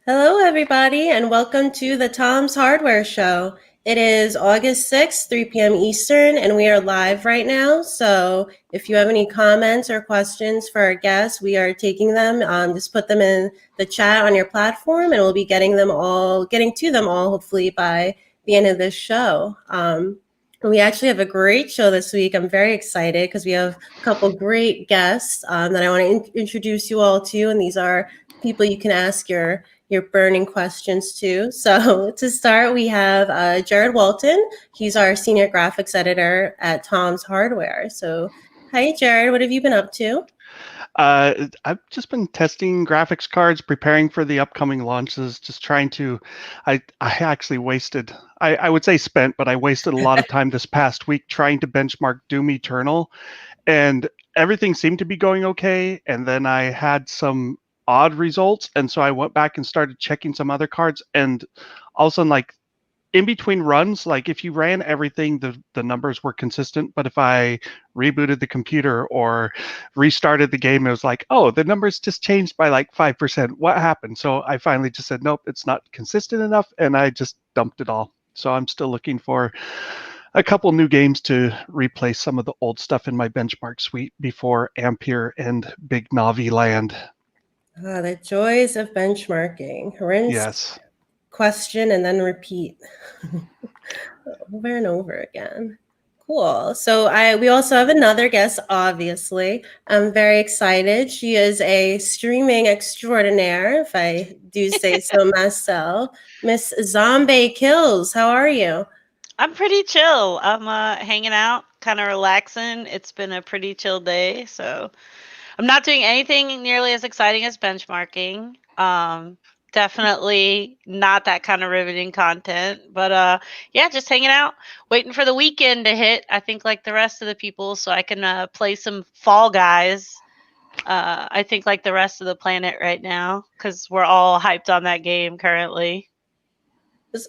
Hello, everybody, and welcome to the Tom's Hardware Show. It is August 6th, 3 p.m. Eastern, and we are live right now. So if you have any comments or questions for our guests, we are taking them. Just put them in the chat on your platform, and we'll be getting to them all, hopefully, by the end of this show. We actually have a great show this week. I'm very excited because we have a couple great guests that I want to introduce you all to, and these are people you can ask your burning questions too. So to start, we have Jared Walton. He's our senior graphics editor at Tom's Hardware. So hi, Jared. What have you been up to? I've just been testing graphics cards, preparing for the upcoming launches, just trying to. I actually wasted, I would say spent, but I wasted a lot of time this past week trying to benchmark Doom Eternal, and everything seemed to be going okay. And then I had some odd results, and so I went back and started checking some other cards, and all of a sudden, like in between runs, like if you ran everything, the numbers were consistent. But if I rebooted the computer or restarted the game, it was like, oh, the numbers just changed by like 5%. What happened? So I finally just said, nope, it's not consistent enough, and I just dumped it all. So I'm still looking for a couple new games to replace some of the old stuff in my benchmark suite before Ampere and Big Navi land. The joys of benchmarking. Rinse, Yes. question, and then repeat over and over again. Cool. So we also have another guest, obviously. I'm very excited. She is a streaming extraordinaire, if I do say so myself. Miss ZombaeKillz, how are you? I'm pretty chill. I'm hanging out, kind of relaxing. It's been a pretty chill day, so I'm not doing anything nearly as exciting as benchmarking. Definitely not that kind of riveting content, but yeah, just hanging out, waiting for the weekend to hit. I think like the rest of the people, so I can play some Fall Guys. I think like the rest of the planet right now, because we're all hyped on that game currently.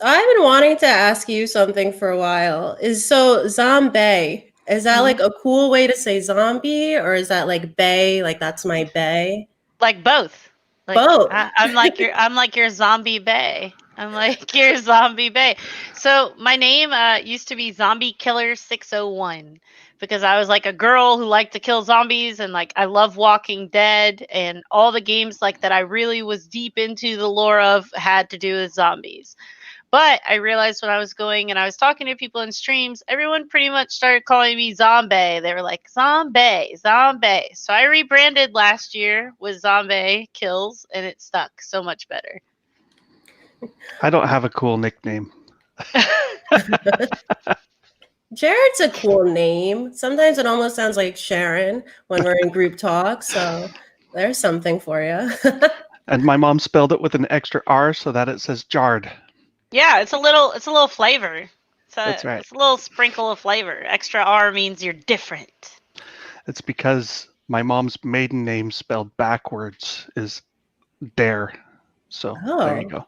I've been wanting to ask you something for a while. Zombie, is that like a cool way to say zombie, or is that like bay, like that's my bay? Like both. Like Both. I'm like your zombie bay. I'm like your zombie bay. So my name used to be ZombaeKillz 601 because I was like a girl who liked to kill zombies, and like I love Walking Dead, and all the games like that I really was deep into the lore of had to do with zombies. But I realized when I was going and I was talking to people in streams, everyone pretty much started calling me Zombie. They were like, Zombie, Zombie. So I rebranded last year with ZombaeKillz, and it stuck so much better. I don't have a cool nickname. Jared's a cool name. Sometimes it almost sounds like Sharon when we're in group talk. So there's something for you. And my mom spelled it with an extra R so that it says jarred. Yeah, it's a little flavor. That's right. It's a little sprinkle of flavor. Extra R means you're different. It's because my mom's maiden name spelled backwards is Dare. So there you go.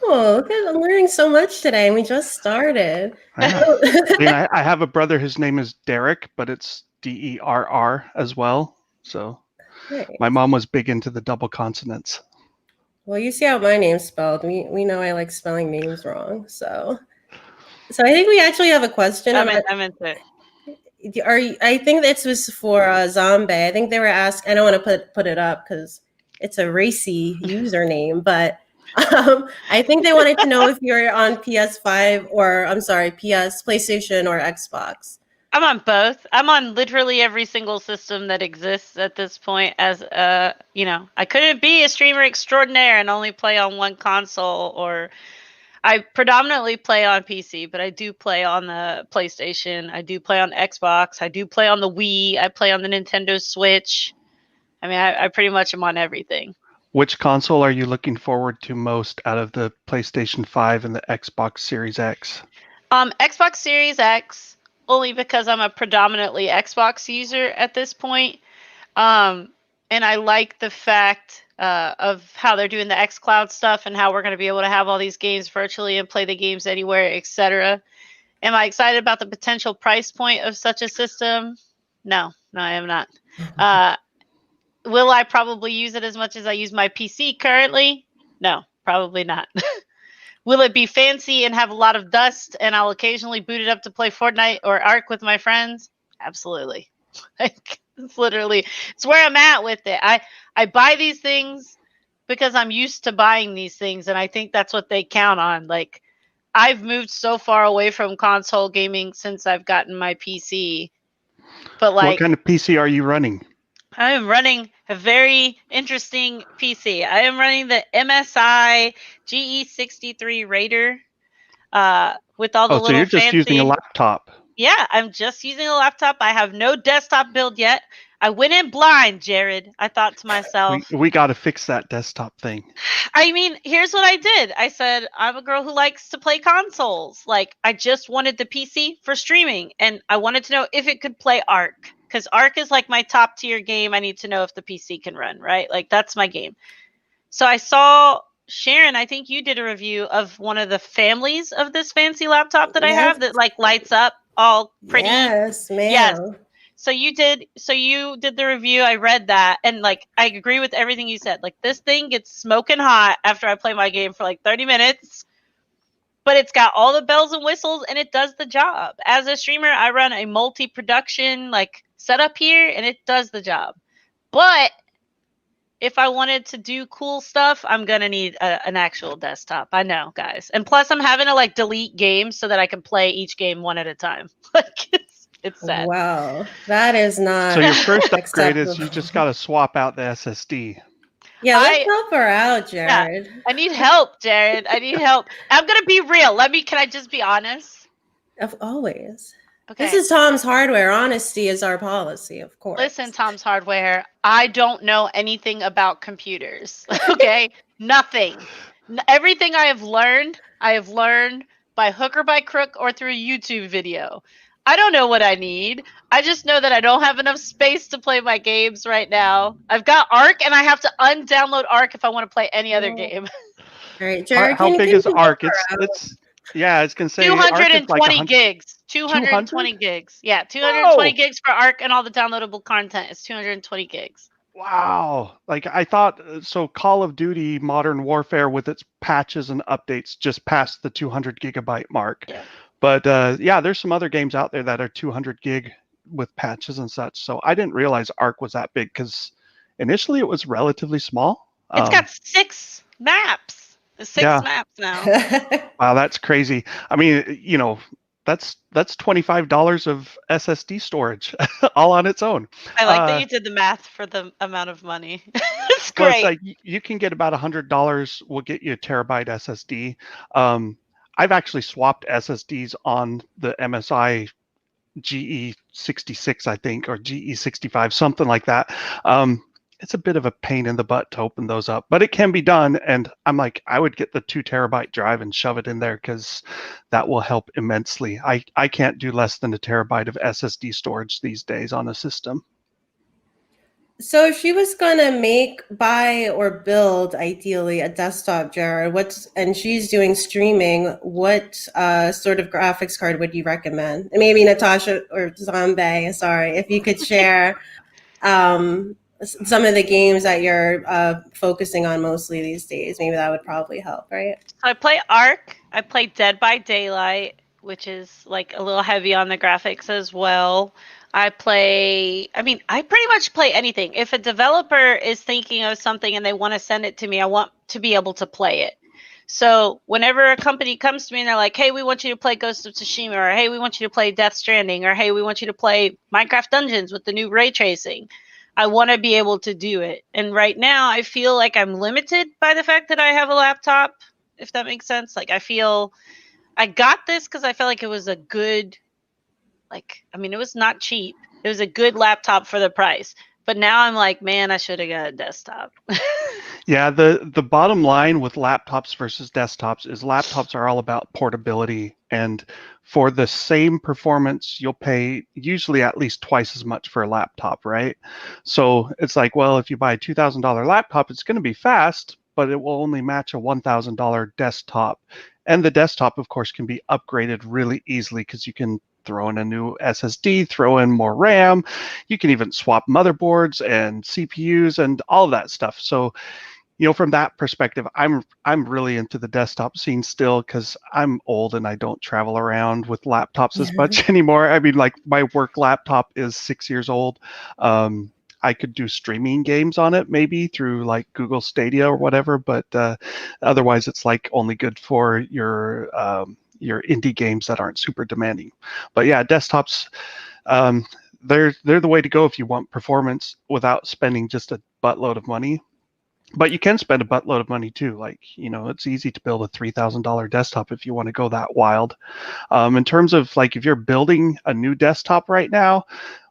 Oh, look at, I'm learning so much today, and we just started. I have a brother whose name is Derek, but it's Derr as well. So Nice. my mom was big into the double consonants. Well, you see how my name's spelled. We know I like spelling names wrong. So I think we actually have a question. I'm into it. I think this was for Zombie. I think they were asked. I don't want to put it up because it's a racy username, but I think they wanted to know if you're on PS5 or I'm sorry, PlayStation or Xbox. I'm on both. I'm on literally every single system that exists at this point. As I couldn't be a streamer extraordinaire and only play on one console, or I predominantly play on PC, but I do play on the PlayStation. I do play on Xbox. I do play on the Wii. I play on the Nintendo Switch. I mean, I pretty much am on everything. Which console are you looking forward to most out of the PlayStation 5 and the Xbox Series X? Xbox Series X, only because I'm a predominantly Xbox user at this point. And I like the fact of how they're doing the xCloud stuff and how we're going to be able to have all these games virtually and play the games anywhere, etc. Am I excited about the potential price point of such a system? No, I am not. Will I probably use it as much as I use my PC currently? No, Probably not. Will it be fancy and have a lot of dust and I'll occasionally boot it up to play Fortnite or Ark with my friends? Absolutely. Like, it's where I'm at with it. I buy these things because I'm used to buying these things, and I think that's what they count on. Like, I've moved so far away from console gaming since I've gotten my PC. But like, what kind of PC are you running? I am running a very interesting PC. I am running the MSI GE63 Raider with all the little so you're just fancy... using a laptop. Yeah, I'm just using a laptop. I have no desktop build yet. I went in blind, Jared. I thought to myself, we got to fix that desktop thing. I mean, here's what I did. I said, I'm a girl who likes to play consoles. Like, I just wanted the PC for streaming, and I wanted to know if it could play Ark. Because Ark is like my top tier game. I need to know if the PC can run, right? Like, that's my game. So I saw Sharon, I think you did a review of one of the families of this fancy laptop that I have that like lights up all pretty. Yes, ma'am. Yes. So you did the review. I read that, and like I agree with everything you said. Like, this thing gets smoking hot after I play my game for like 30 minutes. But it's got all the bells and whistles, and it does the job. As a streamer, I run a multi-production like setup here, and it does the job. But if I wanted to do cool stuff, I'm gonna need an actual desktop. I know, guys. And plus, I'm having to like delete games so that I can play each game one at a time. Like, it's sad. Wow, that is not. So your first upgrade is you just got to swap out the SSD. Yeah, let's help her out, Jared. Yeah, I need help, Jared. I need help. I'm gonna be real. Can I just be honest? Always. Okay. This is Tom's Hardware. Honesty is our policy, of course. Listen, Tom's Hardware, I don't know anything about computers. Okay? Nothing. Everything I have learned by hook or by crook or through a YouTube video. I don't know what I need. I just know that I don't have enough space to play my games right now. I've got Ark, and I have to undownload Ark if I want to play any other game. All right, Jared, how big is Ark? It's yeah, it's gonna say 220 gigs. 220 gigs. Yeah, 220 gigs for Ark, and all the downloadable content is 220 gigs. Wow. Like, I thought, so Call of Duty Modern Warfare with its patches and updates just passed the 200 gigabyte mark. Yeah. But yeah, there's some other games out there that are 200 gig with patches and such. So I didn't realize Ark was that big because initially it was relatively small. It's got 6 maps. There's 6 maps now. Wow, that's crazy. I mean, you know, that's $25 of SSD storage all on its own. I like that you did the math for the amount of money. It's great. Well, it's like you can get about $100 will get you a terabyte SSD. I've actually swapped SSDs on the MSI GE66, I think, or GE65, something like that. It's a bit of a pain in the butt to open those up, but it can be done. And I'm like, I would get the 2 terabyte drive and shove it in there because that will help immensely. I can't do less than a terabyte of SSD storage these days on a system. So if she was gonna buy or build ideally a desktop, Jared, and she's doing streaming, what sort of graphics card would you recommend? And maybe Natasha or Zombie, sorry, if you could share some of the games that you're focusing on mostly these days, maybe that would probably help, right? I play Ark. I play Dead by Daylight, which is like a little heavy on the graphics as well. I pretty much play anything. If a developer is thinking of something and they want to send it to me, I want to be able to play it. So whenever a company comes to me and they're like, hey, we want you to play Ghost of Tsushima, or hey, we want you to play Death Stranding, or hey, we want you to play Minecraft Dungeons with the new ray tracing, I want to be able to do it. And right now I feel like I'm limited by the fact that I have a laptop, if that makes sense. Like, I feel I got this because I felt like it was a good, it was not cheap. It was a good laptop for the price. But now I'm like, man, I should have got a desktop. Yeah, the bottom line with laptops versus desktops is laptops are all about portability. And for the same performance, you'll pay usually at least twice as much for a laptop, right? So it's like, well, if you buy a $2,000 laptop, it's going to be fast, but it will only match a $1,000 desktop. And the desktop, of course, can be upgraded really easily because you can throw in a new SSD, throw in more RAM. You can even swap motherboards and CPUs and all of that stuff. So From that perspective, I'm really into the desktop scene still because I'm old and I don't travel around with laptops as much anymore. I mean, like my work laptop is 6 years old. I could do streaming games on it maybe through like Google Stadia or whatever, but otherwise it's like only good for your indie games that aren't super demanding. But yeah, desktops, they're the way to go if you want performance without spending just a buttload of money. But you can spend a buttload of money too. Like, it's easy to build a $3,000 desktop if you want to go that wild. In terms of like, if you're building a new desktop right now,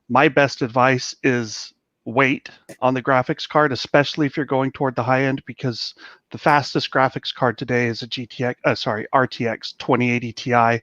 my best advice is wait on the graphics card, especially if you're going toward the high end, because the fastest graphics card today is a RTX 2080 Ti.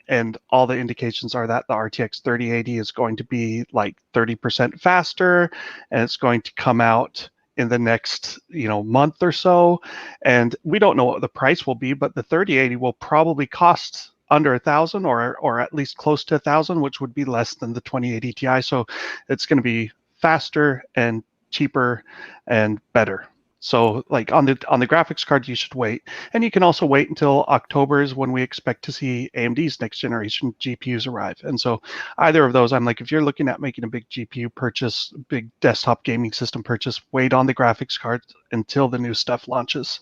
And all the indications are that the RTX 3080 is going to be like 30% faster, and it's going to come out in the next month or so. And we don't know what the price will be, but the 3080 will probably cost under 1,000 or at least close to 1,000, which would be less than the 2080 Ti. So it's going to be faster and cheaper and better. So like on the graphics card, you should wait. And you can also wait until October is when we expect to see AMD's next generation GPUs arrive. And so either of those, I'm like, if you're looking at making a big GPU purchase, big desktop gaming system purchase, wait on the graphics card until the new stuff launches.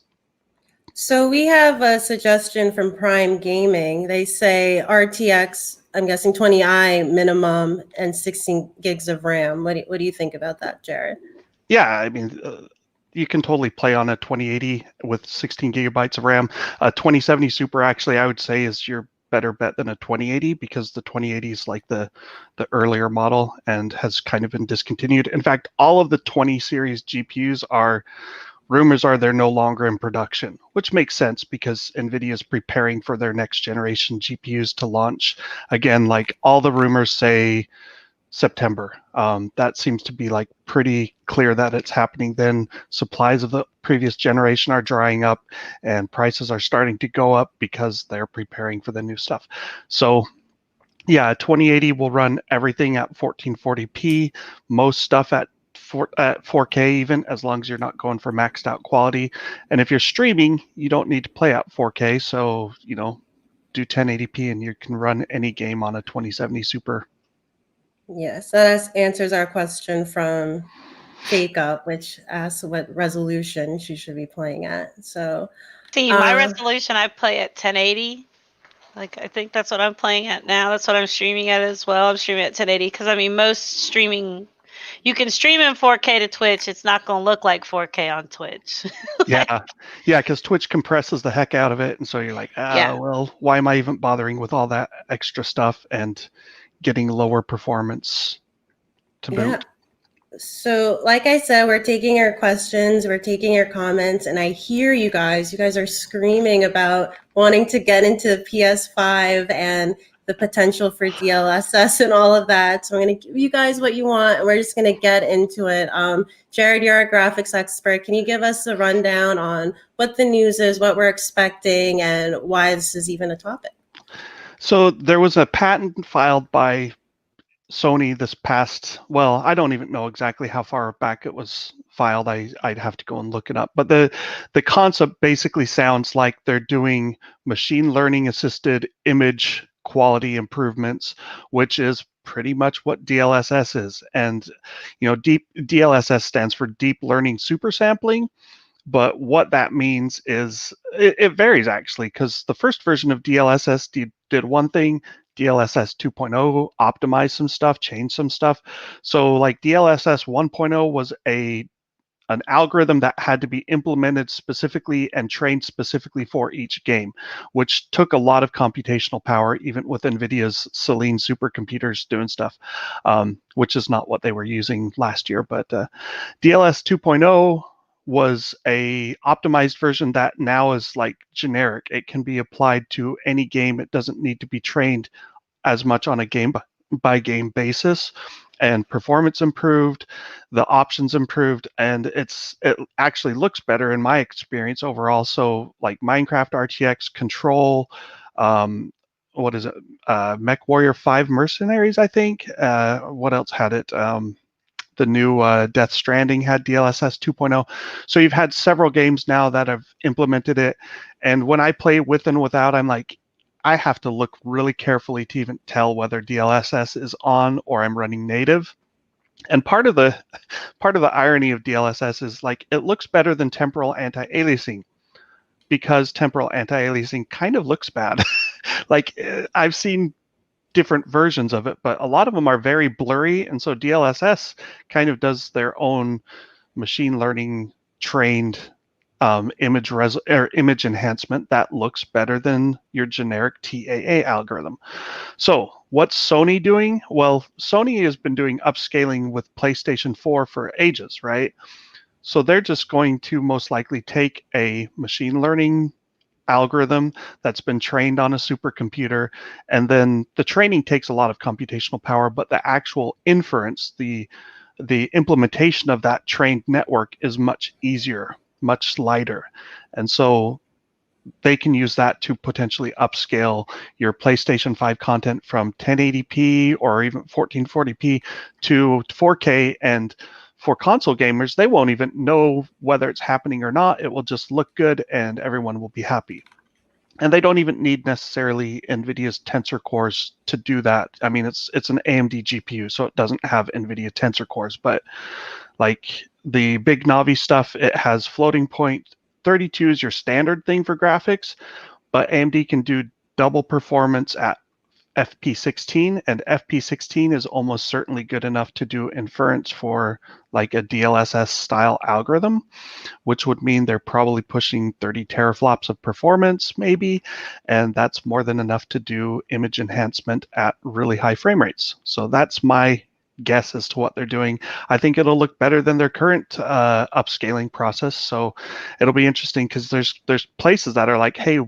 So we have a suggestion from Prime Gaming. They say RTX, I'm guessing 20i minimum and 16 gigs of RAM. What do you think about that, Jared? Yeah, I mean, you can totally play on a 2080 with 16 gigabytes of RAM. A 2070 Super, actually, I would say is your better bet than a 2080 because the 2080 is like the earlier model and has kind of been discontinued. In fact, all of the 20 series GPUs rumors are they're no longer in production, which makes sense because NVIDIA is preparing for their next generation GPUs to launch. Again, like all the rumors say September. That seems to be like pretty clear that it's happening then. Supplies of the previous generation are drying up and prices are starting to go up because they're preparing for the new stuff. So yeah, 2080 will run everything at 1440p, most stuff at 4K even, as long as you're not going for maxed out quality. And if you're streaming, you don't need to play at 4K. So, do 1080p and you can run any game on a 2070 Super. Yes, that answers our question from Fake Up, which asks what resolution she should be playing at. So, see, my resolution, I play at 1080. Like, I think that's what I'm playing at now. That's what I'm streaming at as well. I'm streaming at 1080 because, I mean, most streaming, you can stream in 4K to Twitch. It's not going to look like 4K on Twitch. Yeah, because Twitch compresses the heck out of it. And so you're like, well, why am I even bothering with all that extra stuff and getting lower performance to boot? Yeah. So, like I said, we're taking your questions, we're taking your comments, and I hear you guys. You guys are screaming about wanting to get into PS5 and the potential for DLSS and all of that. So I'm going to give you guys what you want, and we're just going to get into it. Jared, you're a graphics expert. Can you give us a rundown on what the news is, what we're expecting, and why this is even a topic? So there was a patent filed by Sony this past, well, I don't even know exactly how far back it was filed. I'd have to go and look it up. But the concept basically sounds like they're doing machine learning assisted image quality improvements, which is pretty much what DLSS is. And DLSS stands for deep learning super sampling. But what that means is it varies actually, because the first version of DLSS did one thing. DLSS 2.0 optimized some stuff, changed some stuff. So like DLSS 1.0 was an algorithm that had to be implemented specifically and trained specifically for each game, which took a lot of computational power, even with NVIDIA's Selene supercomputers doing stuff, which is not what they were using last year. But DLSS 2.0 was a optimized version that now is like generic. It can be applied to any game. It doesn't need to be trained as much on a game by game basis, and performance improved, the options improved, and it actually looks better in my experience overall. So like Minecraft RTX Control, what is it? Mech Warrior 5 Mercenaries, I think. What else had it? The new Death Stranding had DLSS 2.0. So you've had several games now that have implemented it. And when I play with and without, I'm like, I have to look really carefully to even tell whether DLSS is on or I'm running native. And part of the irony of DLSS is like it looks better than temporal anti-aliasing because temporal anti-aliasing kind of looks bad. Like I've seen different versions of it, but a lot of them are very blurry, and so DLSS kind of does their own machine learning trained image enhancement that looks better than your generic TAA algorithm. So what's Sony doing? Well, Sony has been doing upscaling with PlayStation 4 for ages, right? So they're just going to most likely take a machine learning algorithm that's been trained on a supercomputer, and then the training takes a lot of computational power, but the actual inference, the implementation of that trained network is much easier, much lighter. And so they can use that to potentially upscale your PlayStation 5 content from 1080p or even 1440p to 4K. And for console gamers, they won't even know whether it's happening or not. It will just look good and everyone will be happy. And they don't even need necessarily NVIDIA's tensor cores to do that. I mean, it's an AMD GPU, so it doesn't have NVIDIA tensor cores. But like the big Navi stuff, it has floating point. 32 is your standard thing for graphics, but AMD can do double performance at FP16, and FP16 is almost certainly good enough to do inference for like a DLSS style algorithm, which would mean they're probably pushing 30 teraflops of performance maybe, and that's more than enough to do image enhancement at really high frame rates. So that's my guess as to what they're doing. I think it'll look better than their current upscaling process. So it'll be interesting because there's places that are like, hey,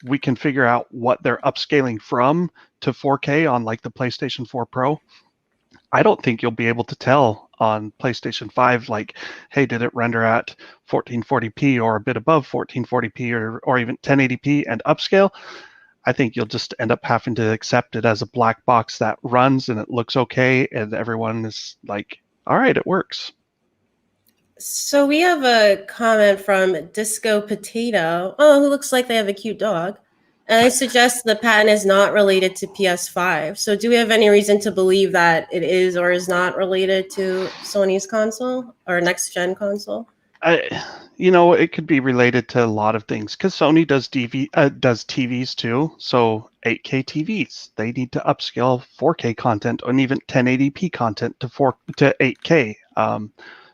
we can figure out what they're upscaling from to 4K on like the PlayStation 4 Pro. I don't think you'll be able to tell on PlayStation 5, like, hey, did it render at 1440p or a bit above 1440p or even 1080p and upscale? I think you'll just end up having to accept it as a black box that runs and it looks okay, and everyone is like, all right, it works. So we have a comment from Disco Potato. Oh, who looks like they have a cute dog. And I suggest the patent is not related to PS5. So do we have any reason to believe that it is or is not related to Sony's console or next gen console? It could be related to a lot of things because Sony does TVs too. So 8K TVs, they need to upscale 4K content and even 1080p content to 8K.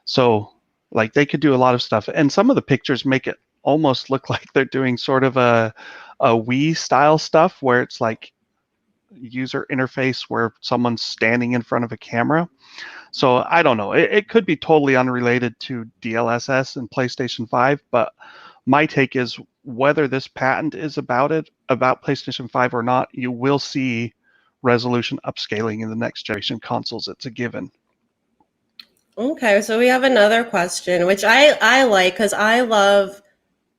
So like they could do a lot of stuff, and some of the pictures make it almost look like they're doing sort of a Wii style stuff where it's like user interface where someone's standing in front of a camera. So I don't know. It could be totally unrelated to DLSS and PlayStation 5, but my take is whether this patent is about PlayStation 5 or not, you will see resolution upscaling in the next generation consoles. It's a given. Okay, so we have another question, which I like because I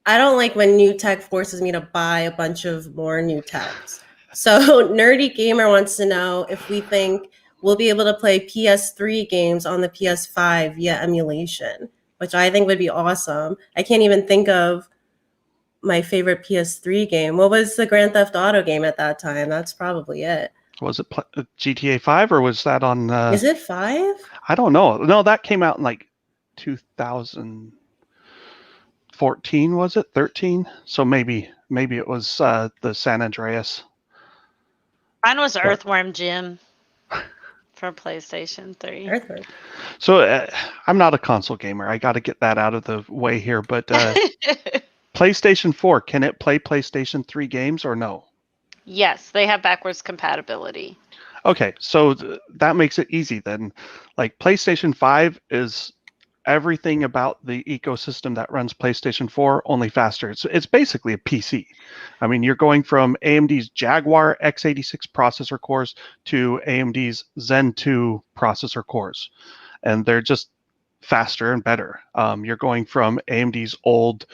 don't like when new tech forces me to buy a bunch of more new techs. So Nerdy Gamer wants to know if we think we'll be able to play PS3 games on the PS5 via emulation, which I think would be awesome. I can't even think of my favorite PS3 game. What was the Grand Theft Auto game at that time? That's probably it. Was it GTA 5 or was that on... Is it 5? I don't know. No, that came out in like 2014, was it? 13? So maybe it was the San Andreas. Mine was Earthworm Jim for PlayStation 3. Earthworm. So I'm not a console gamer. I got to get that out of the way here. But PlayStation 4, can it play PlayStation 3 games or no? Yes, they have backwards compatibility. Okay, so that makes it easy then. Like PlayStation 5 is everything about the ecosystem that runs PlayStation 4, only faster. It's basically a PC. I mean, you're going from AMD's Jaguar x86 processor cores to AMD's Zen 2 processor cores, and they're just faster and better. You're going from AMD's old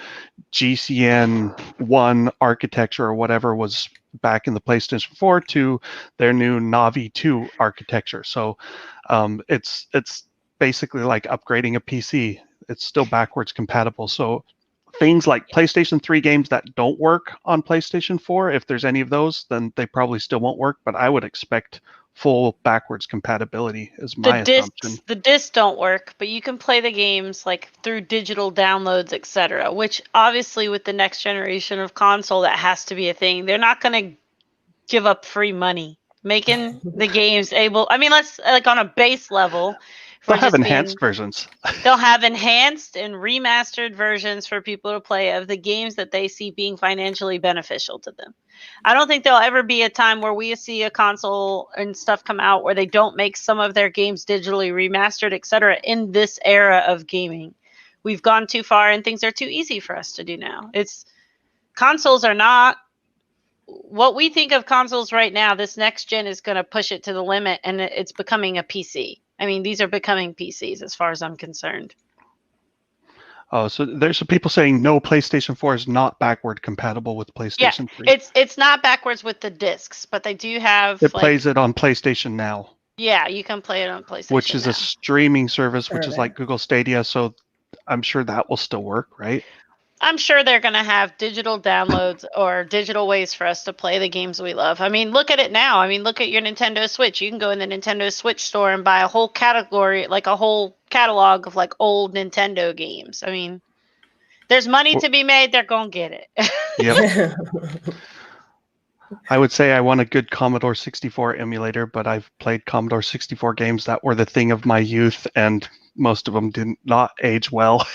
GCN1 architecture or whatever was back in the PlayStation 4 to their new Navi 2 architecture. So it's basically like upgrading a PC. It's still backwards compatible. So things like PlayStation 3 games that don't work on PlayStation 4, if there's any of those, then they probably still won't work. But I would expect full backwards compatibility is my assumption. The discs don't work, but you can play the games like through digital downloads, etc. Which obviously with the next generation of console, that has to be a thing. They're not going to give up free money making the games able. I mean, let's like on a base level. They'll have enhanced versions. They'll have enhanced and remastered versions for people to play of the games that they see being financially beneficial to them. I don't think there'll ever be a time where we see a console and stuff come out where they don't make some of their games digitally remastered, etc. in this era of gaming. We've gone too far and things are too easy for us to do now. Consoles are not what we think of consoles right now. This next gen is going to push it to the limit, and it's becoming a PC. I mean, these are becoming PCs as far as I'm concerned. Oh, so there's some people saying no, PlayStation 4 is not backward compatible with PlayStation 3. It's not backwards with the discs, but they do have. It plays it on PlayStation Now. Yeah, you can play it on PlayStation which is Now. a streaming service, which is like Google Stadia. So I'm sure that will still work, right? I'm sure they're going to have digital downloads or digital ways for us to play the games we love. I mean, look at it now. I mean, look at your Nintendo Switch. You can go in the Nintendo Switch store and buy a whole category, like a whole catalog of like old Nintendo games. I mean, there's money to be made. They're going to get it. Yep. I would say I want a good Commodore 64 emulator, but I've played Commodore 64 games that were the thing of my youth, and most of them did not age well.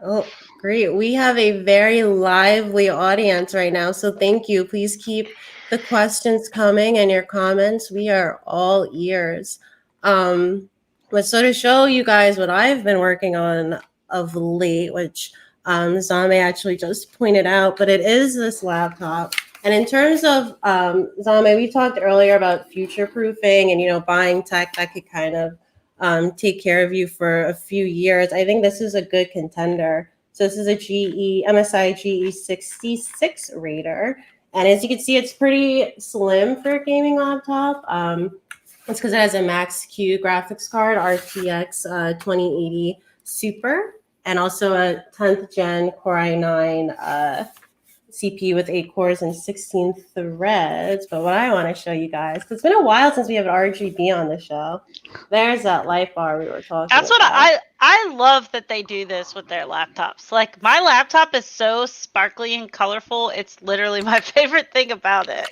Oh, great. We have a very lively audience right now, so thank you. Please keep the questions coming and your comments. We are all ears. But so to show you guys what I've been working on of late, which Zombie actually just pointed out, but it is this laptop. And in terms of Zombie, we talked earlier about future-proofing and, buying tech that could kind of take care of you for a few years. I think this is a good contender. So this is a MSI Ge66 Raider. And as you can see, it's pretty slim for a gaming laptop. It's because it has a Max-Q graphics card, RTX 2080 Super, and also a 10th gen Core i9 CPU with 8 cores and 16 threads. But what I want to show you guys, because it's been a while since we have RGB on the show. There's that light bar we were talking about. That's what I love that they do this with their laptops. Like, my laptop is so sparkly and colorful. It's literally my favorite thing about it.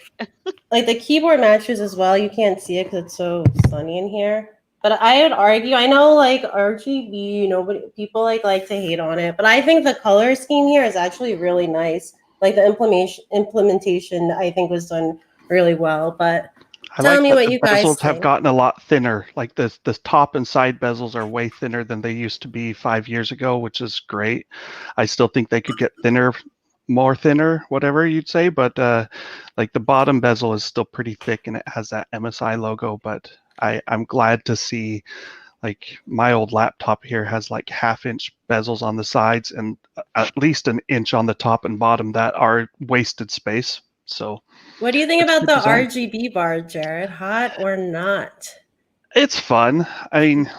Like, the keyboard matches as well. You can't see it because it's so sunny in here. But I would argue, I know like RGB, people like to hate on it, but I think the color scheme here is actually really nice. Like the implementation, I think, was done really well. But tell me what you guys think. Bezels have gotten a lot thinner. Like the top and side bezels are way thinner than they used to be 5 years ago, which is great. I still think they could get thinner, more thinner, whatever you'd say. But like the bottom bezel is still pretty thick and it has that MSI logo. But I'm glad to see, like, my old laptop here has like 1/2-inch bezels on the sides and at least 1 inch on the top and bottom that are wasted space. So what do you think about the RGB bar, Jared? Hot or not? It's fun. I mean,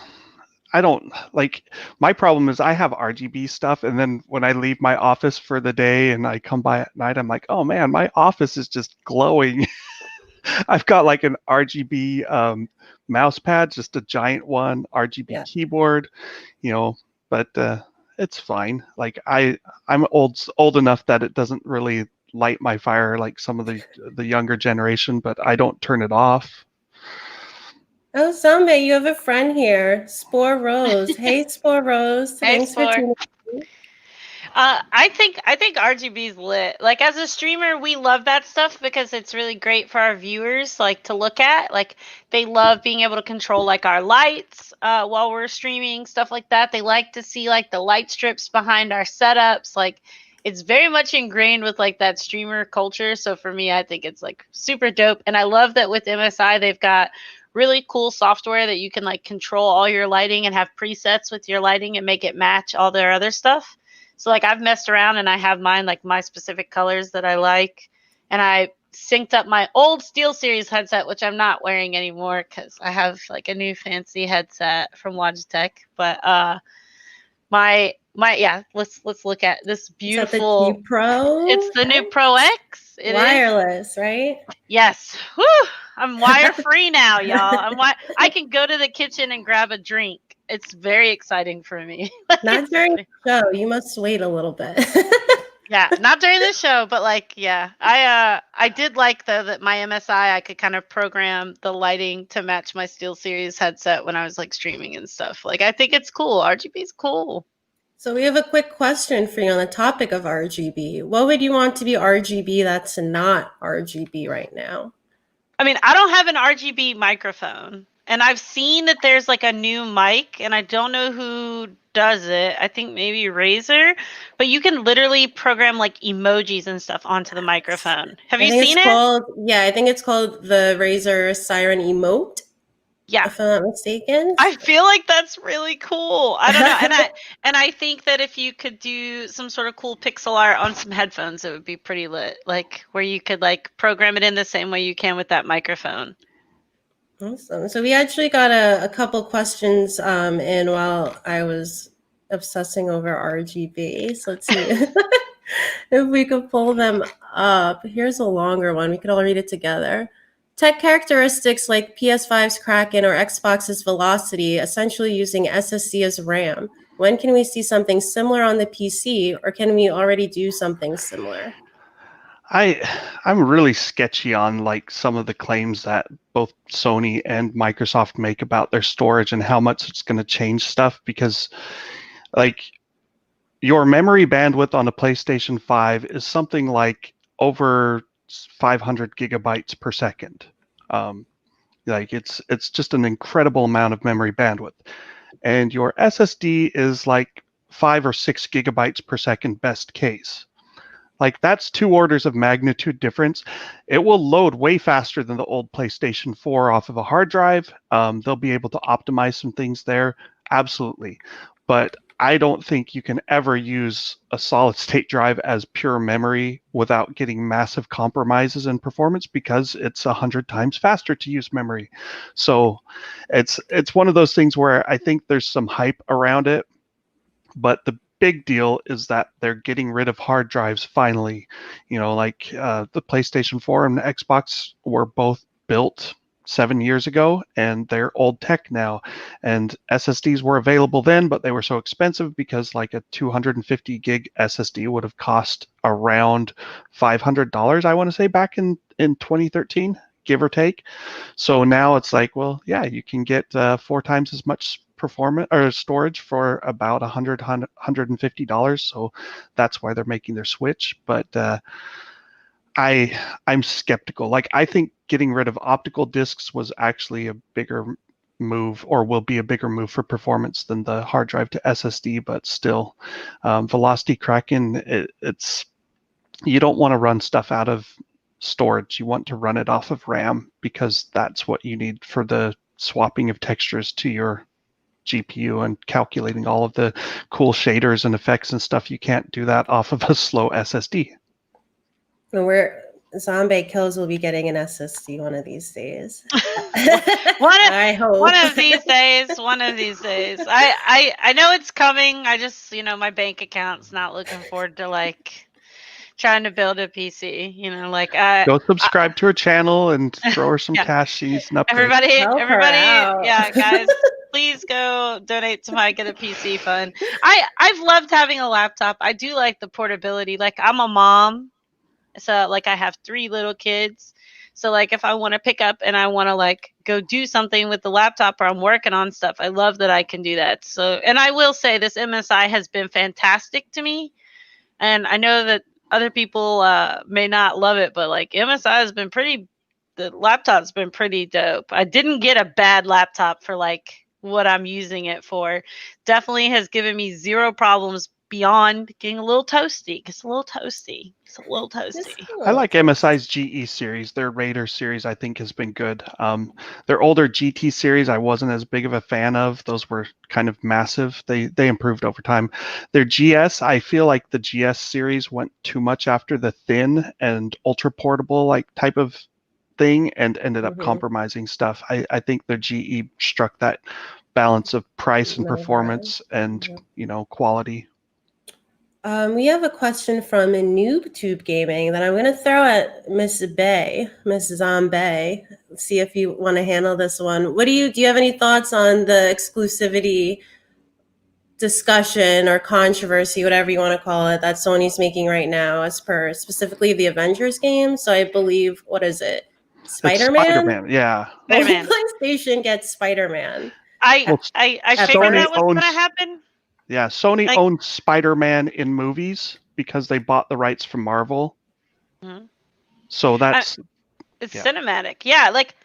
I don't like, my problem is I have RGB stuff, and then when I leave my office for the day and I come by at night, I'm like, oh man, my office is just glowing. I've got like an RGB mouse pad, just a giant one, RGB keyboard, but it's fine. Like I'm old enough that it doesn't really light my fire like some of the younger generation, but I don't turn it off. Oh, Zombie, you have a friend here, Spore Rose. Hey, Spore Rose. Hey, Thanks for tuning in. I think RGB's lit. Like, as a streamer, we love that stuff because it's really great for our viewers, like, to look at. Like, they love being able to control like our lights while we're streaming, stuff like that. They like to see like the light strips behind our setups. Like, it's very much ingrained with like that streamer culture. So for me, I think it's like super dope. And I love that with MSI, they've got really cool software that you can like control all your lighting and have presets with your lighting and make it match all their other stuff. So like I've messed around and I have mine like my specific colors that I like. And I synced up my old SteelSeries headset, which I'm not wearing anymore because I have like a new fancy headset from Logitech. But let's look at this Is that beautiful. the Q Pro? It's the new Pro X. It is wireless, right? Yes. Woo! I'm wire free now, y'all. I can go to the kitchen and grab a drink. It's very exciting for me. Not during the show. You must wait a little bit. Yeah, not during the show, but like, yeah, I did like though that my MSI I could kind of program the lighting to match my SteelSeries headset when I was like streaming and stuff. Like, I think it's cool. RGB's cool. So we have a quick question for you on the topic of RGB. What would you want to be RGB that's not RGB right now? I mean, I don't have an RGB microphone, and I've seen that there's like a new mic, and I don't know who does it. I think maybe Razer, but you can literally program like emojis and stuff onto the microphone. Have you seen it? I think it's called the Razer Siren Emote. Yeah, if I'm not mistaken. I feel like that's really cool. I don't know, and I think that if you could do some sort of cool pixel art on some headphones, it would be pretty lit. Like where you could like program it in the same way you can with that microphone. Awesome. So we actually got a couple questions in while I was obsessing over RGB. So let's see if we could pull them up. Here's a longer one. We could all read it together. Tech characteristics like PS5's Kraken or Xbox's Velocity, essentially using SSD as RAM. When can we see something similar on the PC, or can we already do something similar? I'm really sketchy on like some of the claims that both Sony and Microsoft make about their storage and how much it's going to change stuff, because like your memory bandwidth on a PlayStation 5 is something like over 500 gigabytes per second. Like it's just an incredible amount of memory bandwidth, and your SSD is like 5 or 6 gigabytes per second best case. Like that's 2 orders of magnitude difference. It will load way faster than the old PlayStation 4 off of a hard drive. They'll be able to optimize some things there, absolutely, but I don't think you can ever use a solid state drive as pure memory without getting massive compromises in performance, because it's 100 times faster to use memory. So it's one of those things where I think there's some hype around it, but the big deal is that they're getting rid of hard drives finally. You know, like the PlayStation 4 and the Xbox were both built 7 years ago, and they're old tech now, and SSDs were available then, but they were so expensive because like a 250 gig SSD would have cost around $500, I want to say, back in 2013, give or take. So now it's like, well, yeah, you can get 4 times as much performance or storage for about $150. So that's why they're making their switch. But I'm skeptical. Like, I think getting rid of optical discs was actually a bigger move, or will be a bigger move for performance than the hard drive to SSD. But still, Velocity Kraken, it's you don't want to run stuff out of storage. You want to run it off of RAM, because that's what you need for the swapping of textures to your GPU and calculating all of the cool shaders and effects and stuff. You can't do that off of a slow SSD. And ZombaeKillz will be getting an SSD one of these days. I hope. One of these days. I know it's coming. I just, my bank account's not looking forward to like trying to build a PC. Go subscribe to her channel and throw her some cash. She needs an upgrade. Everybody, yeah, guys. Please go donate to my Get a PC fund. I've loved having a laptop. I do like the portability. Like, I'm a mom. So like I have 3 little kids. So like if I want to pick up and I want to like go do something with the laptop, or I'm working on stuff, I love that I can do that. So, and I will say this MSI has been fantastic to me. And I know that other people may not love it, but like MSI has been the laptop's been pretty dope. I didn't get a bad laptop for like what I'm using it for. Definitely has given me 0 problems beyond getting a little toasty. It's a little toasty. It's a little Just toasty. a I little like toast. MSI's GE series. Their Raider series, I think, has been good. Their older GT series, I wasn't as big of a fan of. Those were kind of massive. They improved over time. Their GS, I feel like the GS series went too much after the thin and ultra portable like type of thing and ended up compromising stuff. I think their GE struck that balance of price and Middle ground. performance and quality. We have a question from a NoobTube Gaming that I'm going to throw at Miss Bay, Miss Zombie. See if you want to handle this one. Do you have any thoughts on the exclusivity discussion or controversy, whatever you want to call it, that Sony's making right now, as per specifically the Avengers game? So I believe, what is it? Spider-Man? Spider-Man, yeah. Only Spider-Man. PlayStation gets Spider-Man. Well, I At figured Sony that was going to owns- happen. Yeah, Sony Like- owns Spider-Man in movies because they bought the rights from Marvel. Mhm. So that's It's Yeah. cinematic. Yeah, like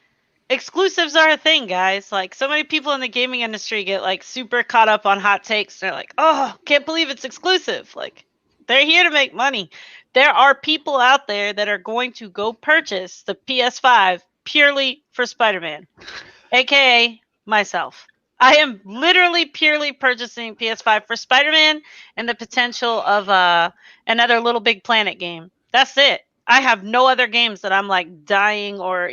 exclusives are a thing, guys. Like so many people in the gaming industry get like super caught up on hot takes. They're like, "Oh, can't believe it's exclusive." Like they're here to make money. There are people out there that are going to go purchase the PS5 purely for Spider-Man, aka myself. I am literally purely purchasing PS5 for Spider-Man and the potential of another Little Big Planet game. That's it. I have no other games that I'm like dying or,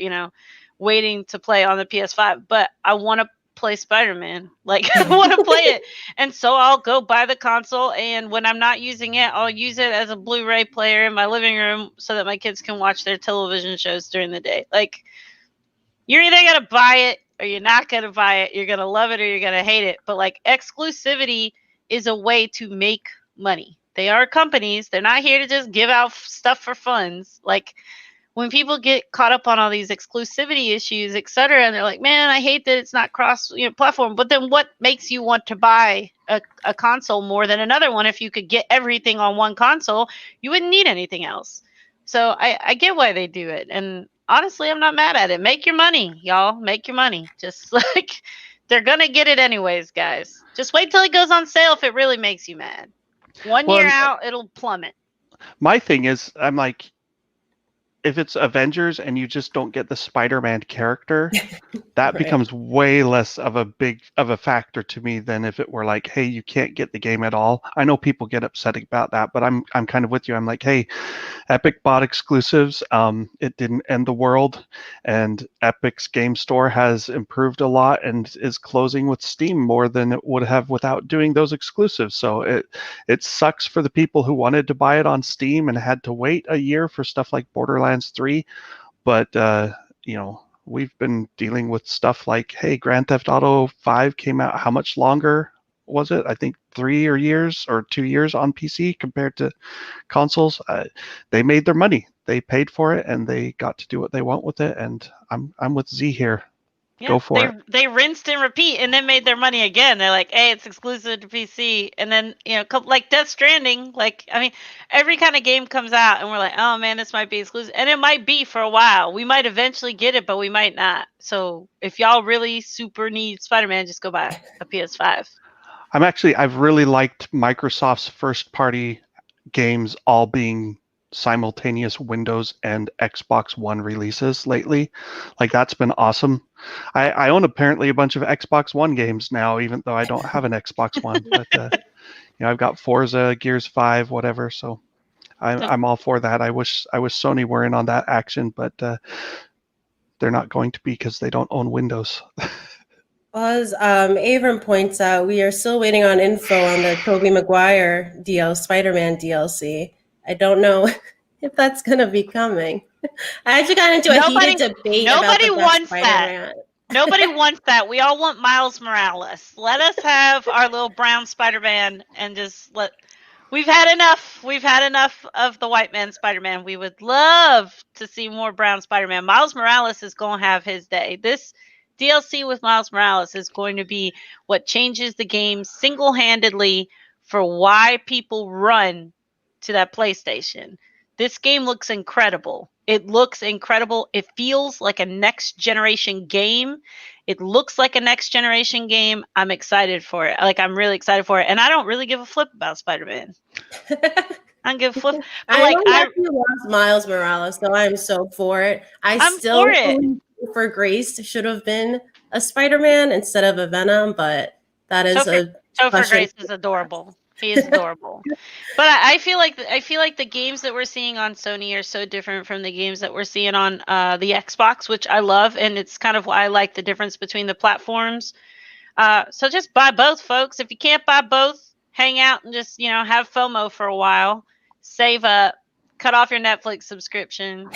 waiting to play on the PS5, but I want to play Spider-Man. Like I want to play it. And so I'll go buy the console, and when I'm not using it, I'll use it as a Blu-ray player in my living room so that my kids can watch their television shows during the day. Like you're either going to buy it or you're not going to buy it. You're going to love it or you're going to hate it. But like exclusivity is a way to make money. They are companies. They're not here to just give out stuff for funds. Like when people get caught up on all these exclusivity issues, etc., and they're like, man, I hate that it's not cross platform. But then what makes you want to buy a console more than another one? If you could get everything on one console, you wouldn't need anything else. So I get why they do it. And honestly, I'm not mad at it. Make your money, y'all. Make your money. Just like they're going to get it anyways, guys. Just wait till it goes on sale if it really makes you mad. 1 year out, it'll plummet. my thing is, I'm like, if it's Avengers and you just don't get the Spider-Man character, that Right. becomes way less of a factor to me than if it were like, hey, you can't get the game at all. I know people get upset about that, but I'm kind of with you. I'm like, hey, Epic bought exclusives. It didn't end the world, and Epic's game store has improved a lot and is closing with Steam more than it would have without doing those exclusives. So it sucks for the people who wanted to buy it on Steam and had to wait a year for stuff like Borderlands 3, but we've been dealing with stuff like, hey, Grand Theft Auto 5 came out. How much longer was it? I think 3 years or 2 years on PC compared to consoles. They made their money. They paid for it, and they got to do what they want with it. And I'm with Z here. Yeah, Go for it. They rinsed and repeat and then made their money again. They're like, hey, it's exclusive to PC. And then, like Death Stranding, every kind of game comes out and we're like, oh man, this might be exclusive. And it might be for a while. We might eventually get it, but we might not. So if y'all really super need Spider-Man, just go buy a PS5. I've really liked Microsoft's first party games all being simultaneous Windows and Xbox One releases lately. Like that's been awesome. I own apparently a bunch of Xbox One games now, even though I don't have an Xbox One. But I've got Forza, Gears 5, whatever. So I'm all for that. I wish Sony were in on that action, but they're not going to be because they don't own Windows. As Avram points out, we are still waiting on info on the Tobey Maguire Spider-Man DLC. I don't know if that's going to be coming. I actually got into a heated debate about the best Spider-Man. Nobody wants that. We all want Miles Morales. Let us have our little brown Spider-Man and just we've had enough. We've had enough of the white man Spider-Man. We would love to see more brown Spider-Man. Miles Morales is going to have his day. This DLC with Miles Morales is going to be what changes the game single-handedly for why people run to that PlayStation. This game looks incredible. It looks incredible. It feels like a next generation game. It looks like a next generation game. I'm excited for it. Like, I'm really excited for it. And I don't really give a flip about Spider-Man. I don't give a flip. But I like, know nephew loves Miles Morales, so I'm so for it. I'm still for it. believe for Grace should have been a Spider-Man instead of a Venom, but that is a Topher question. Grace is adorable. He is adorable. But I feel like the games that we're seeing on Sony are so different from the games that we're seeing on the Xbox, which I love, and it's kind of why I like the difference between the platforms. So just buy both, folks. If you can't buy both, hang out and just, have FOMO for a while. Save up. Cut off your Netflix subscription.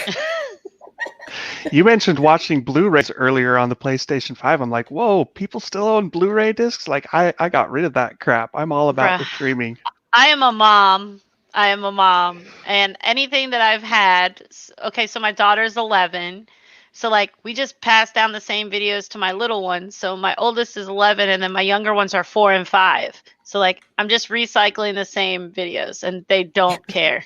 You mentioned watching Blu-rays earlier on the PlayStation 5. I'm like, whoa, people still own Blu-ray discs? Like, I got rid of that crap. I'm all about the streaming. I am a mom. And anything that I've had, okay, so my daughter's 11. So, like, we just pass down the same videos to my little ones. So my oldest is 11, and then my younger ones are 4 and 5. So, like, I'm just recycling the same videos, and they don't care.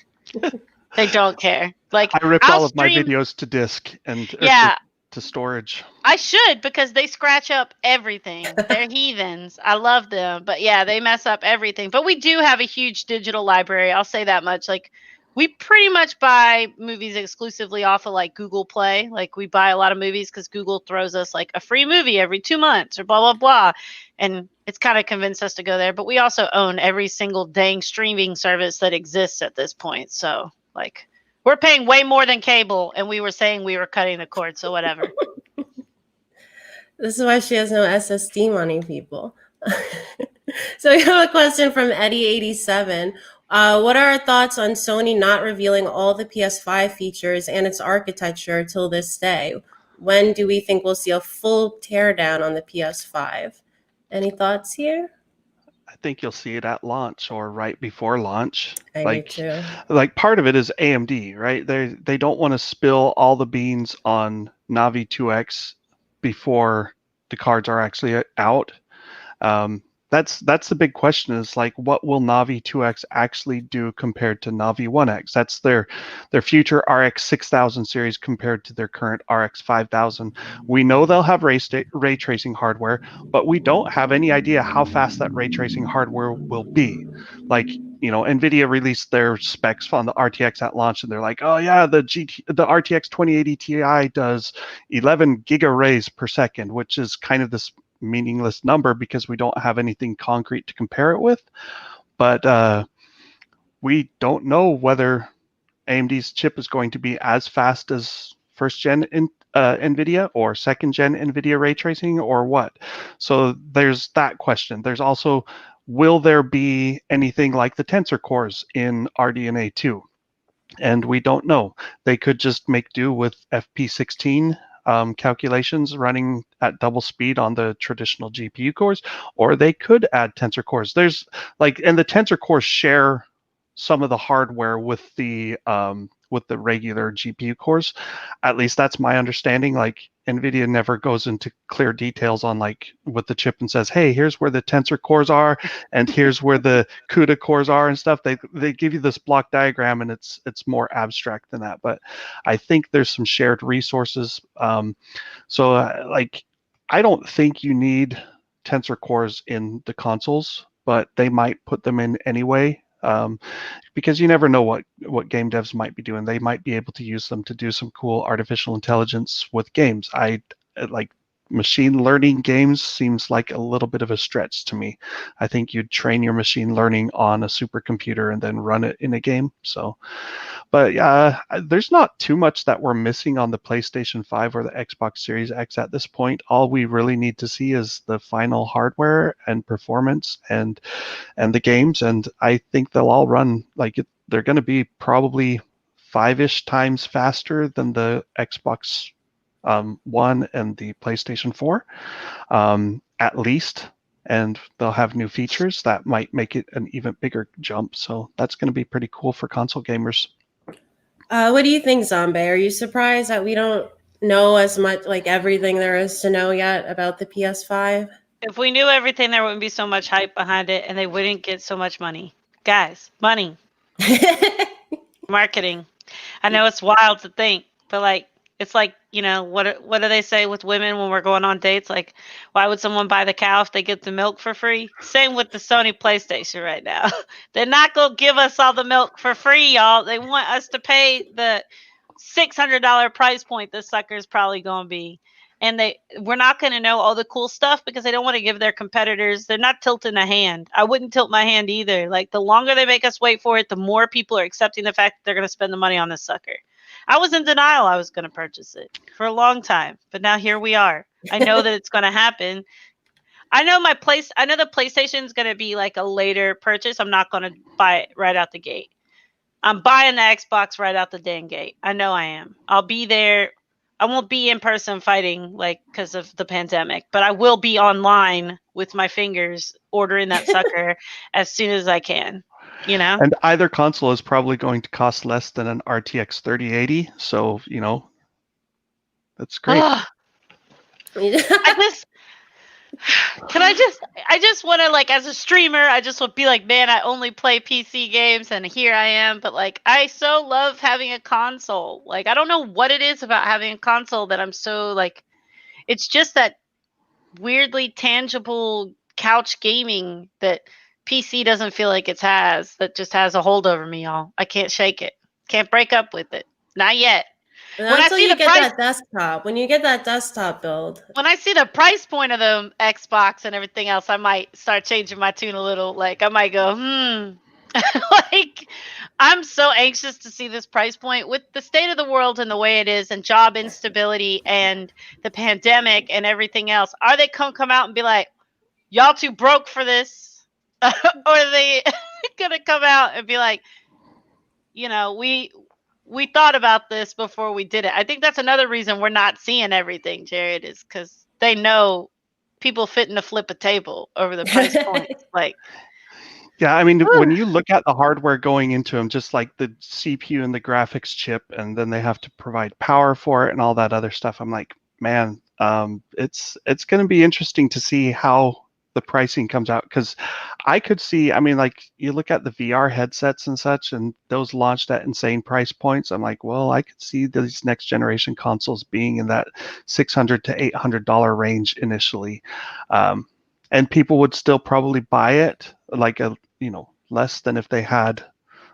They don't care. Like, I ripped all of my videos to disk and to storage. I should, because they scratch up everything. They're heathens. I love them, but yeah, they mess up everything. But we do have a huge digital library. I'll say that much. Like, we pretty much buy movies exclusively off of like Google Play. Like, we buy a lot of movies because Google throws us like a free movie every 2 months or blah, blah, blah. And it's kind of convinced us to go there. But we also own every single dang streaming service that exists at this point. So, like, we're paying way more than cable, and we were saying we were cutting the cord, so whatever. This is why she has no SSD money, people. So we have a question from Eddie87. What are our thoughts on Sony not revealing all the PS5 features and its architecture till this day? When do we think we'll see a full teardown on the PS5? Any thoughts here? I think you'll see it at launch or right before launch. I do too. Like, part of it is AMD, right? They don't want to spill all the beans on Navi 2X before the cards are actually out. That's the big question, is like, what will Navi 2X actually do compared to Navi 1X? That's their future RX 6000 series compared to their current RX 5000. We know they'll have ray tracing hardware, but we don't have any idea how fast that ray tracing hardware will be. Like, NVIDIA released their specs on the RTX at launch, and they're like, oh yeah, the RTX 2080 Ti does 11 giga-rays per second, which is kind of this meaningless number because we don't have anything concrete to compare it with. But we don't know whether AMD's chip is going to be as fast as first gen NVIDIA or second gen NVIDIA ray tracing or what. So there's that question. There's also, will there be anything like the tensor cores in RDNA 2? And we don't know. They could just make do with FP16 calculations running at double speed on the traditional GPU cores, or they could add tensor cores. There's and the tensor cores share some of the hardware with the regular GPU cores. At least that's my understanding. Like, NVIDIA never goes into clear details on with the chip and says, hey, here's where the tensor cores are and here's where the CUDA cores are and stuff. They give you this block diagram, and it's more abstract than that. But I think there's some shared resources. So I don't think you need tensor cores in the consoles, but they might put them in anyway. Because you never know what game devs might be doing. They might be able to use them to do some cool artificial intelligence with games. Machine learning games seems like a little bit of a stretch to me. I think you'd train your machine learning on a supercomputer and then run it in a game. So, but there's not too much that we're missing on the PlayStation 5 or the Xbox Series X at this point. All we really need to see is the final hardware and performance and the games. And I think they'll all run they're going to be probably 5-ish times faster than the Xbox One and the PlayStation 4, at least, and they'll have new features that might make it an even bigger jump. So that's going to be pretty cool for console gamers. What do you think, Zombie? Are you surprised that we don't know as much, everything there is to know yet about the PS5? If we knew everything, there wouldn't be so much hype behind it, and they wouldn't get so much money. Guys, money. Marketing. I know it's wild to think, But like, it's like, what do they say with women when we're going on dates? Like, why would someone buy the cow if they get the milk for free? Same with the Sony PlayStation right now. They're not gonna give us all the milk for free, y'all. They want us to pay the $600 price point this sucker is probably gonna be. And we're not going to know all the cool stuff because they don't want to give their competitors. They're not tilting a hand. I wouldn't tilt my hand either. Like, the longer they make us wait for it, the more people are accepting the fact that they're going to spend the money on this sucker. I was in denial I was going to purchase it for a long time, but now here we are. I know that it's going to happen. I know the PlayStation is going to be like a later purchase. I'm not going to buy it right out the gate. I'm buying the Xbox right out the dang gate. I know I am. I'll be there. I won't be in person fighting, like, because of the pandemic, but I will be online with my fingers ordering that sucker as soon as I can, And either console is probably going to cost less than an RTX 3080, so, that's great. I just want to, like, as a streamer, I just want to be like, man, I only play PC games and here I am. But like, I so love having a console. Like, I don't know what it is about having a console that I'm so like, it's just that weirdly tangible couch gaming that PC doesn't feel like it has, that just has a hold over me, y'all. I can't shake it. Can't break up with it. Not yet. When I see that desktop, when you get that desktop build. When I see the price point of the Xbox and everything else, I might start changing my tune a little. Like, I might go, like, I'm so anxious to see this price point with the state of the world and the way it is and job instability and the pandemic and everything else. Are they come out and be like, y'all too broke for this? Or are they going to come out and be like, we thought about this before we did it. I think that's another reason we're not seeing everything, Jared, is because they know people fitting to flip a table over the price points. Like, yeah, I mean, when you look at the hardware going into them, just like the CPU and the graphics chip, and then they have to provide power for it and all that other stuff, I'm like, man, it's going to be interesting to see how the pricing comes out, because I could see, I mean, like, you look at the VR headsets and such, and those launched at insane price points. I'm like, well, I could see these next generation consoles being in that $600 to $800 range initially, and people would still probably buy it like less than if they had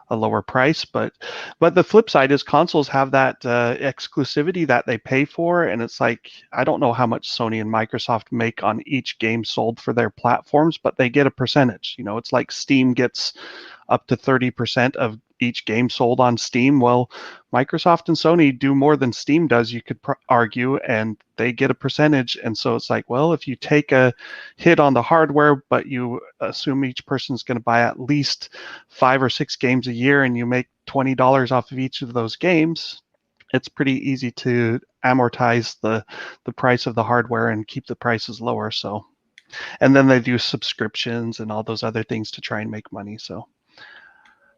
a lower price. But the flip side is consoles have that exclusivity that they pay for, and it's like, I don't know how much Sony and Microsoft make on each game sold for their platforms, but they get a percentage. It's like Steam gets up to 30% of each game sold on Steam. Well, Microsoft and Sony do more than Steam does, you could argue, and they get a percentage. And so it's like, well, if you take a hit on the hardware, but you assume each person's going to buy at least 5 or 6 games a year, and you make $20 off of each of those games, it's pretty easy to amortize the price of the hardware and keep the prices lower. So, and then they do subscriptions and all those other things to try and make money. So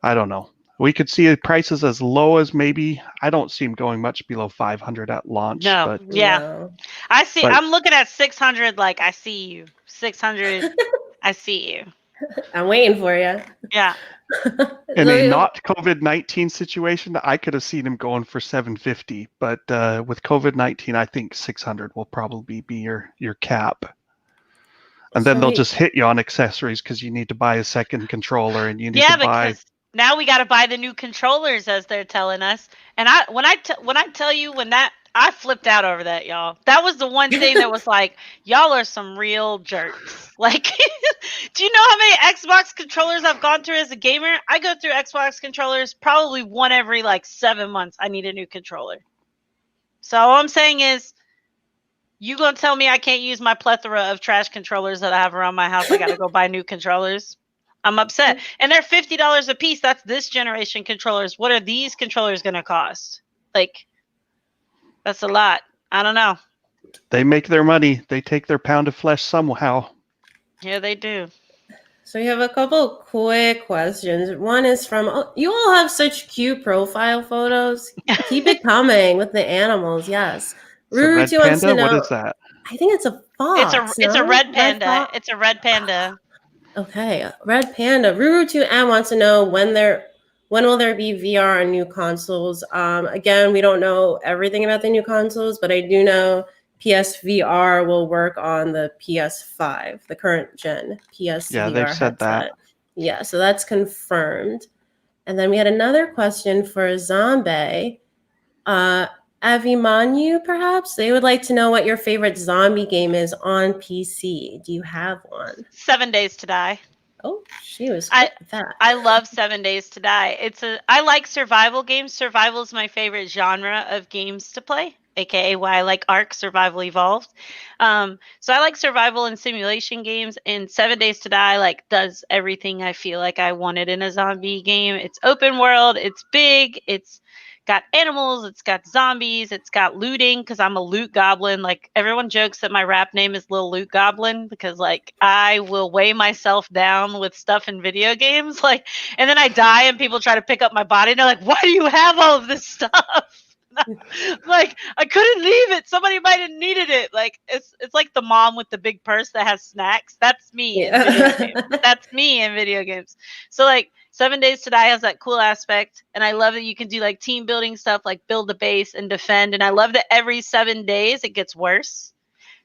I don't know. We could see prices as low as maybe, I don't see them going much below 500 at launch. No, but, yeah. No. I see. But I'm looking at 600. Like, I see you. 600. I see you. I'm waiting for you. Yeah. In a not COVID-19 situation, I could have seen him going for 750. But with COVID-19, I think 600 will probably be your cap. And then they'll just hit you on accessories because you need to buy a second controller, and you need to buy. Because now we got to buy the new controllers, as they're telling us. And when I flipped out over that, y'all. That was the one thing that was like, y'all are some real jerks. Like, do you know how many Xbox controllers I've gone through as a gamer? I go through Xbox controllers probably one every like 7 months. I need a new controller. So all I'm saying is, you gonna tell me I can't use my plethora of trash controllers that I have around my house? I gotta go buy new controllers. I'm upset. And they're $50 a piece. That's this generation controllers. What are these controllers gonna cost? Like, that's a lot. I don't know. They make their money. They take their pound of flesh somehow. Yeah, they do. So we have a couple quick questions. One is from, you all have such cute profile photos. Keep it coming with the animals. Yes. Ruru wants to know. What is that? I think it's a fox. It's a red panda. It's a red panda. Okay, red panda. Ruru2M wants to know when they're when will there be VR on new consoles? Again, we don't know everything about the new consoles, but I do know PSVR will work on the PS5, the current gen Yeah, they've PSVR said that. headset. Yeah, so that's confirmed. And then we had another question for Zombie. Avimanyu, perhaps? They would like to know what your favorite zombie game is on PC. Do you have one? 7 Days to Die. Oh, she was quick with that. I love 7 Days to Die. I like survival games. Survival is my favorite genre of games to play, aka why I like Ark Survival Evolved. So I like survival and simulation games, and 7 Days to Die like does everything I feel like I wanted in a zombie game. It's open world, it's big, it's got animals, it's got zombies, it's got looting because I'm a loot goblin. Like everyone jokes that my rap name is Lil Loot Goblin because like I will weigh myself down with stuff in video games. Like, and then I die and people try to pick up my body and they're like, "Why do you have all of this stuff?" Like I couldn't leave it. Somebody might have needed it. Like it's like the mom with the big purse that has snacks. That's me in video games. That's me in video games. So like 7 Days to Die has that cool aspect, and I love that you can do like team building stuff, like build a base and defend. And I love that every 7 days it gets worse.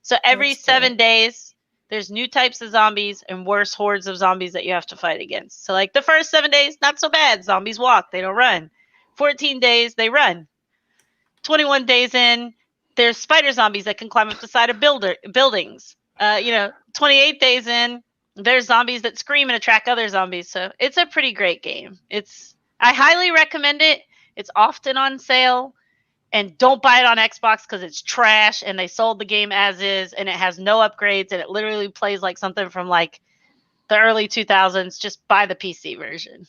So every 7 days there's new types of zombies and worse hordes of zombies that you have to fight against. So like the first 7 days, not so bad. Zombies walk, they don't run. 14 days they run. 21 days in, there's spider zombies that can climb up the side of buildings. 28 days in, there's zombies that scream and attract other zombies. So it's a pretty great game. I highly recommend it. It's often on sale. And don't buy it on Xbox because it's trash and they sold the game as is and it has no upgrades and it literally plays like something from like the early 2000s. Just buy the PC version.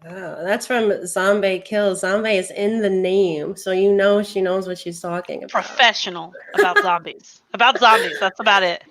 Oh, that's from ZombaeKillz. Zombie is in the name, so you know she knows what she's talking about. Professional about zombies. About zombies. That's about it.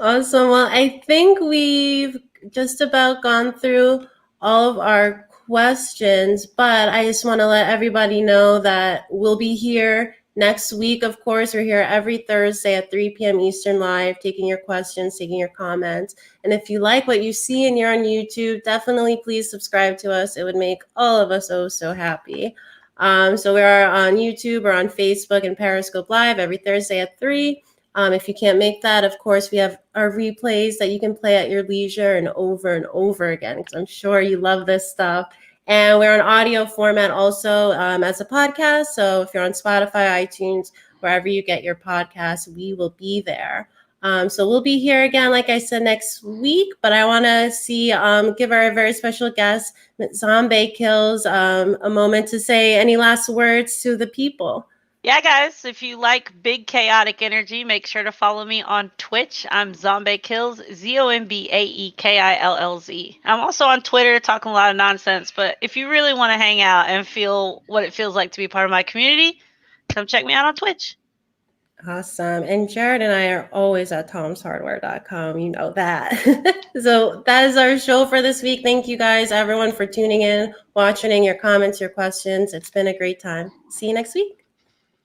Awesome. Well, I think we've just about gone through all of our questions, but I just want to let everybody know that we'll be here next week. Of course, we're here every Thursday at 3 p.m. Eastern live, taking your questions, taking your comments. And if you like what you see and you're on YouTube, definitely please subscribe to us. It would make all of us so happy. So we are on YouTube or on Facebook and Periscope Live every Thursday at 3. If you can't make that, of course, we have our replays that you can play at your leisure and over again, because I'm sure you love this stuff. And we're on audio format also as a podcast. So if you're on Spotify, iTunes, wherever you get your podcasts, we will be there. So we'll be here again, like I said, next week. But I want to give our very special guest, ZombaeKillz, a moment to say any last words to the people. Yeah, guys, if you like big chaotic energy, make sure to follow me on Twitch. I'm ZombaeKillz, ZombaeKillz. I'm also on Twitter talking a lot of nonsense, but if you really want to hang out and feel what it feels like to be part of my community, come check me out on Twitch. Awesome. And Jared and I are always at tomshardware.com. You know that. So that is our show for this week. Thank you guys, everyone, for tuning in, watching, your comments, your questions. It's been a great time. See you next week.